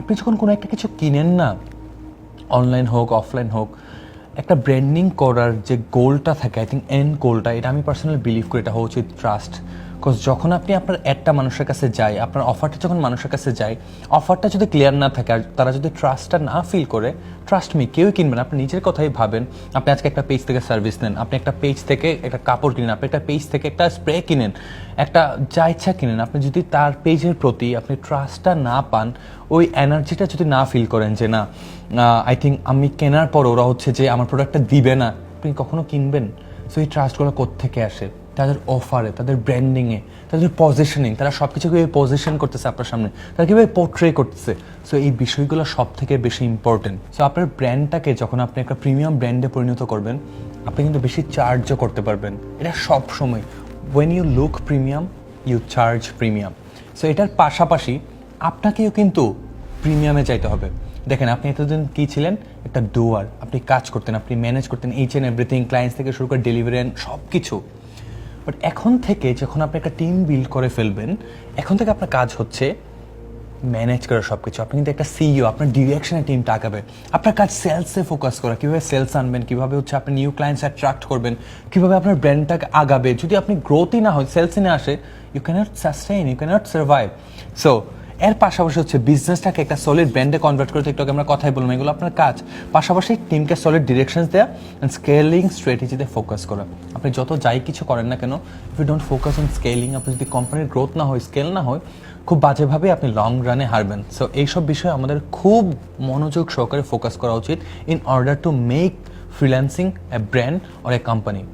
আপনি যখন কোনো একটা কিছু কিনেন না, অনলাইন হোক অফলাইন হোক, একটা ব্র্যান্ডিং করার যে গোলটা থাকে, আই থিঙ্ক এন্ড গোলটা, এটা আমি পার্সোনালি বিলিভ করি এটা হওয়া উচিত ট্রাস্ট। বিকজ যখন আপনি আপনার অ্যাডটা মানুষের কাছে যায়, আপনার অফারটা যখন মানুষের কাছে যায়, অফারটা যদি ক্লিয়ার না থাকে আর তারা যদি ট্রাস্টটা না ফিল করে, ট্রাস্ট মি কেউই কিনবে না। আপনি নিজের কথাই ভাবেন, আপনি আজকে একটা পেজ থেকে সার্ভিস নেন, আপনি একটা পেজ থেকে একটা কাপড় কিনেন, আপনি একটা পেজ থেকে একটা স্প্রে কিনেন, একটা যা ইচ্ছা কিনেন, আপনি যদি তার পেজের প্রতি আপনি ট্রাস্টটা না পান, ওই এনার্জিটা যদি না ফিল করেন যে না, আই থিঙ্ক আমি কেনার পর ওরা হচ্ছে যে আমার প্রোডাক্টটা দিবে না, আপনি কখনো কিনবেন? সো এই ট্রাস্টগুলো কোত্থেকে আসে? তাদের অফারে, তাদের ব্র্যান্ডিংয়ে, তাদের পজিশনিং, তারা সব কিছু কীভাবে পজিশন করতেছে আপনার সামনে, তারা কীভাবে পোর্ট্রে করতেছে। সো এই বিষয়গুলো সব থেকে বেশি ইম্পর্টেন্ট। সো আপনার ব্র্যান্ডটাকে যখন আপনি একটা প্রিমিয়াম ব্র্যান্ডে পরিণত করবেন, আপনি কিন্তু বেশি চার্জও করতে পারবেন। এটা সব সময়, when you look premium you charge premium. So এটার পাশাপাশি আপনাকেও কিন্তু প্রিমিয়ামে চাইতে হবে। দেখেন, আপনি এতদিন কী ছিলেন? একটা ডুয়ার। আপনি কাজ করতেন, আপনি ম্যানেজ করতেন এইচ অ্যান্ড এভরিথিং, ক্লায়েন্টস থেকে শুরু করে ডেলিভারি অ্যান্ড সব কিছু। বাট এখন থেকে যখন আপনি একটা টিম বিল্ড করে ফেলবেন, এখন থেকে আপনার কাজ হচ্ছে ম্যানেজ করা সব কিছু। আপনি কিন্তু একটা সিইও, আপনার ডিরেকশনে টিমটা আগাবে। আপনার কাজ সেলসে ফোকাস করা, কীভাবে সেলস আনবেন, কীভাবে হচ্ছে আপনি নিউ ক্লায়েন্টস অ্যাট্রাক্ট করবেন, কীভাবে আপনার ব্র্যান্ডটাকে আগাবে। যদি আপনি গ্রোথই না হয়, সেলসই না আসে, you can't sustain, you can't survive. So এর পাশাপাশি হচ্ছে বিজনেসটাকে একটা সলিড ব্র্যান্ডে কনভার্ট করতে, একটু আমরা কথাই বললাম, এগুলো আপনার কাজ। পাশাপাশি টিমকে সলিড ডিরেকশনস দেওয়া অ্যান্ড স্কেলিং স্ট্র্যাটেজিতে ফোকাস করা। আপনি যত যাই কিছু করেন না কেন, if you don't focus on scaling, আপনি যদি কোম্পানির গ্রোথ না হয়, স্কেল না হয়, খুব বাজেভাবে আপনি লং রানে হারবেন। সো এইসব বিষয়ে আমাদের খুব মনোযোগ সহকারে ফোকাস করা উচিত in order to make freelancing A brand or a company.